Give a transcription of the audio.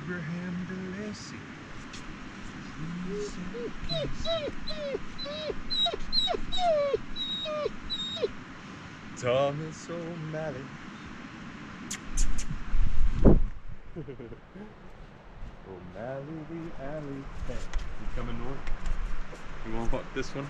Abraham DeLacy. Thomas O'Malley. O'Malley the alley cat. You coming north? You wanna walk this one?